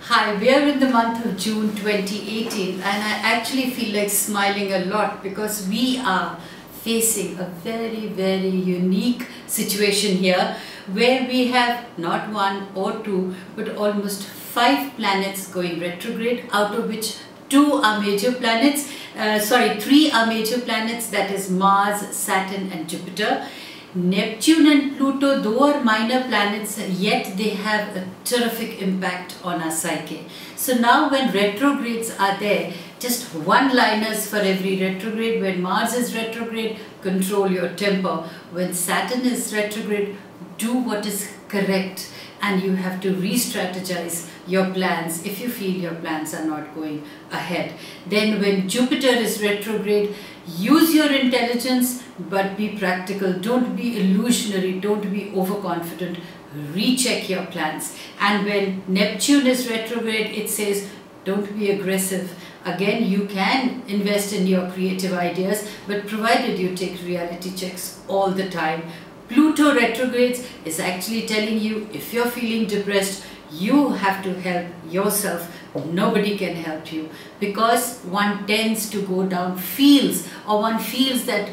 Hi, we are in the month of June 2018 and I actually feel like smiling a lot because we are facing a very unique situation here where we have not one or two but almost 5 planets going retrograde, out of which 3 are major planets, that is Mars, Saturn and Jupiter. Neptune and Pluto, though are minor planets, yet they have a terrific impact on our psyche. So now when retrogrades are there, just one-liners for every retrograde. When Mars is retrograde, control your temper. When Saturn is retrograde, do what is correct, and you have to re-strategize your plans if you feel your plans are not going ahead. Then when Jupiter is retrograde, use your intelligence but be practical. Don't be illusionary, don't be overconfident. Recheck your plans. And when Neptune is retrograde, it says don't be aggressive. Again, you can invest in your creative ideas, but provided you take reality checks all the time. Pluto retrogrades is actually telling you if you're feeling depressed, you have to help yourself. Nobody can help you, because one tends to go down, one feels that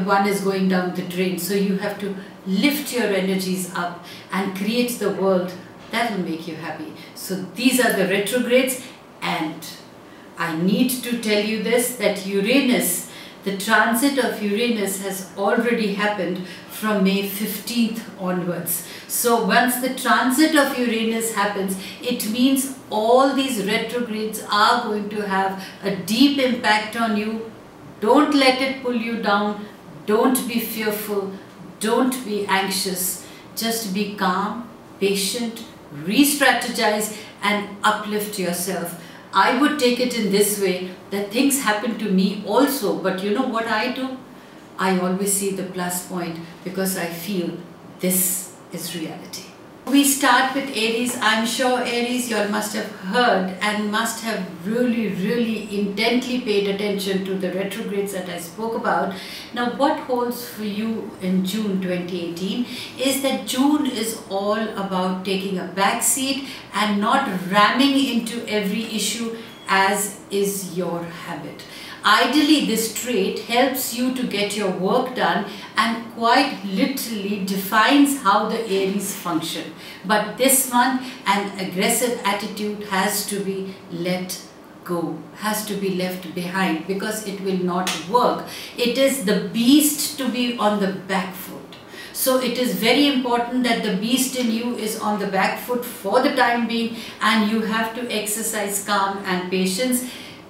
one is going down the drain. So you have to lift your energies up and create the world that will make you happy. So these are the retrogrades, and I need to tell you this, that Uranus, the transit of Uranus has already happened from May 15th onwards. So once the transit of Uranus happens, it means all these retrogrades are going to have a deep impact on you. Don't let it pull you down. Don't be fearful. Don't be anxious. Just be calm, patient, re-strategize and uplift yourself. I would take it in this way, that things happen to me also, but you know what I do? I always see the plus point, because I feel this is reality. We start with Aries. I'm sure Aries, you all must have heard and must have really intently paid attention to the retrogrades that I spoke about. Now what holds for you in June 2018 is that June is all about taking a back seat and not ramming into every issue as is your habit. Ideally, this trait helps you to get your work done and quite literally defines how the Aries function. But this month, an aggressive attitude has to be let go, has to be left behind, because it will not work. It is the beast to be on the back foot. So it is very important that the beast in you is on the back foot for the time being, and you have to exercise calm and patience.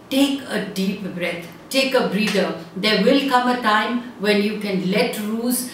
Take a deep breath, take a breather. There will come a time when you can let loose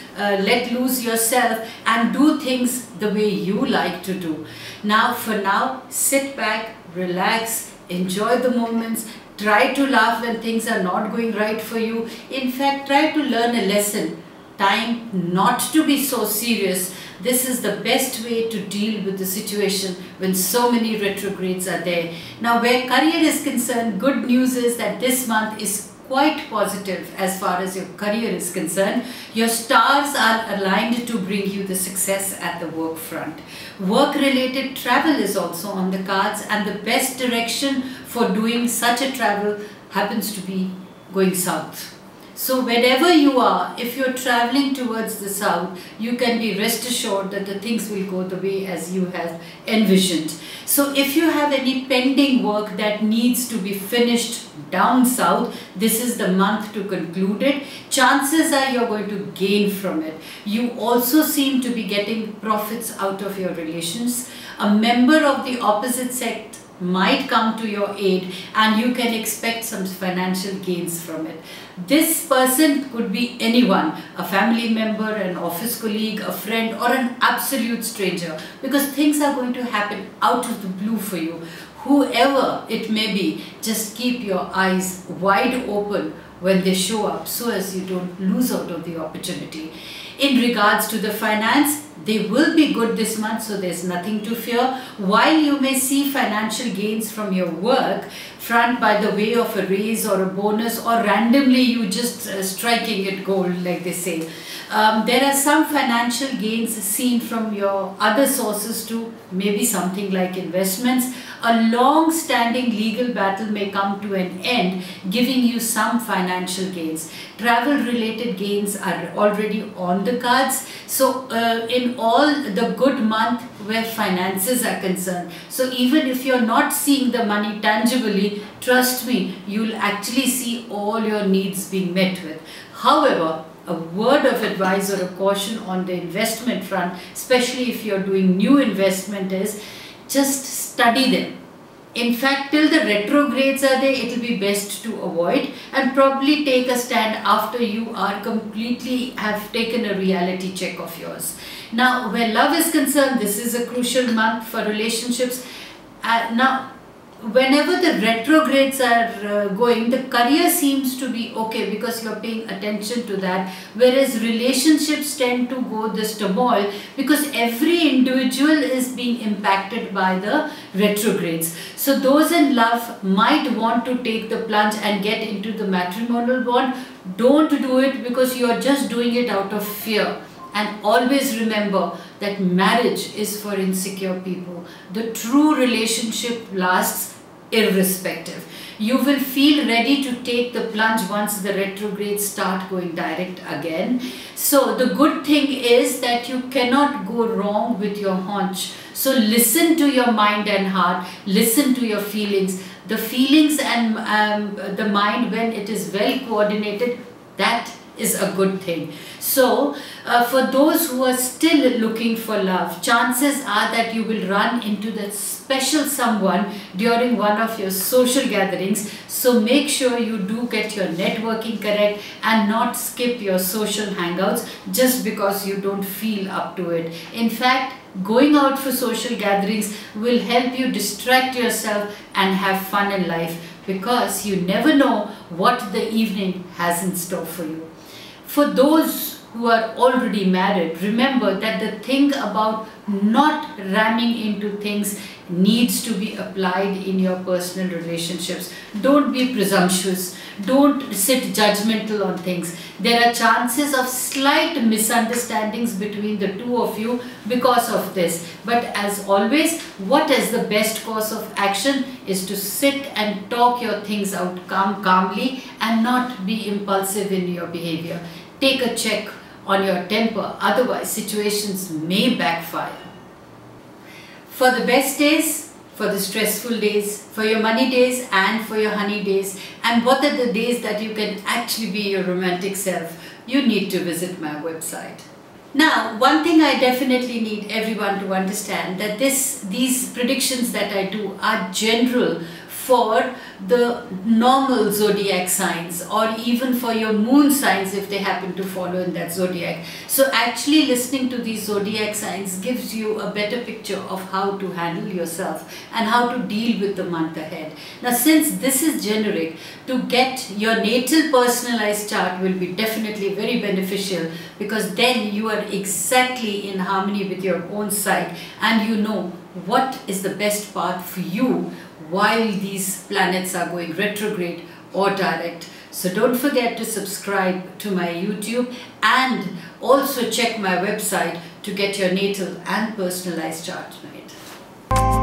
yourself and do things the way you like to do. Now, for now, sit back, relax, enjoy the moments. Try to laugh when things are not going right for you. In fact, try to learn a lesson. Time not to be so serious. This is the best way to deal with the situation when so many retrogrades are there. Now, where career is concerned, good news is that this month is quite positive as far as your career is concerned. Your stars are aligned to bring you the success at the work front. Work-related travel is also on the cards, and the best direction for doing such a travel happens to be going south. So wherever you are, if you're traveling towards the south, you can be rest assured that the things will go the way as you have envisioned. So if you have any pending work that needs to be finished down south, this is the month to conclude it. Chances are you're going to gain from it. You also seem to be getting profits out of your relations. A member of the opposite sex might come to your aid, and you can expect some financial gains from it. This person could be anyone, a family member, an office colleague, a friend, or an absolute stranger, because things are going to happen out of the blue for you. Whoever it may be, just keep your eyes wide open when they show up, so as you don't lose out on the opportunity. In regards to the finance, They will be good this month, so there's nothing to fear. While you may see financial gains from your work front by the way of a raise or a bonus, or randomly you just striking it gold, like they say. There are some financial gains seen from your other sources too, maybe something like investments. A long-standing legal battle may come to an end, giving you some financial gains. Travel-related gains are already on the cards. So in all, the good month where finances are concerned. So even if you're not seeing the money tangibly, trust me, you'll actually see all your needs being met with. However, a word of advice or a caution on the investment front, especially if you're doing new investment, is just study them. In fact, till the retrogrades are there, it will be best to avoid, and probably take a stand after you are completely have taken a reality check of yours. Now, where love is concerned, this is a crucial month for relationships. Now, whenever the retrogrades are going, the career seems to be okay because you're paying attention to that, whereas relationships tend to go this turmoil because every individual is being impacted by the retrogrades. So those in love might want to take the plunge and get into the matrimonial bond. Don't do it because you are just doing it out of fear. And always remember that marriage is for insecure people. The true relationship lasts irrespective. You will feel ready to take the plunge once the retrogrades start going direct again. So the good thing is that you cannot go wrong with your hunch. So listen to your mind and heart, listen to your feelings. The feelings and the mind, when it is well coordinated, that is a good thing. So for those who are still looking for love, chances are that you will run into that special someone during one of your social gatherings. So make sure you do get your networking correct and not skip your social hangouts just because you don't feel up to it. In fact, going out for social gatherings will help you distract yourself and have fun in life, because you never know what the evening has in store for you. For those who are already married, remember that the thing about not ramming into things needs to be applied in your personal relationships. Don't be presumptuous. Don't sit judgmental on things. There are chances of slight misunderstandings between the two of you because of this. But as always, what is the best course of action is to sit and talk your things out calmly and not be impulsive in your behavior. Take a check on your temper, otherwise situations may backfire. For the best days, for the stressful days, for your money days and for your honey days, and what are the days that you can actually be your romantic self, you need to visit my website. Now, one thing I definitely need everyone to understand, that these predictions that I do are general for the normal zodiac signs, or even for your moon signs if they happen to follow in that zodiac. So actually listening to these zodiac signs gives you a better picture of how to handle yourself and how to deal with the month ahead. Now, since this is generic, to get your natal personalized chart will be definitely very beneficial, because then you are exactly in harmony with your own site and you know what is the best path for you while these planets are going retrograde or direct. So don't forget to subscribe to my YouTube and also check my website to get your natal and personalized chart made.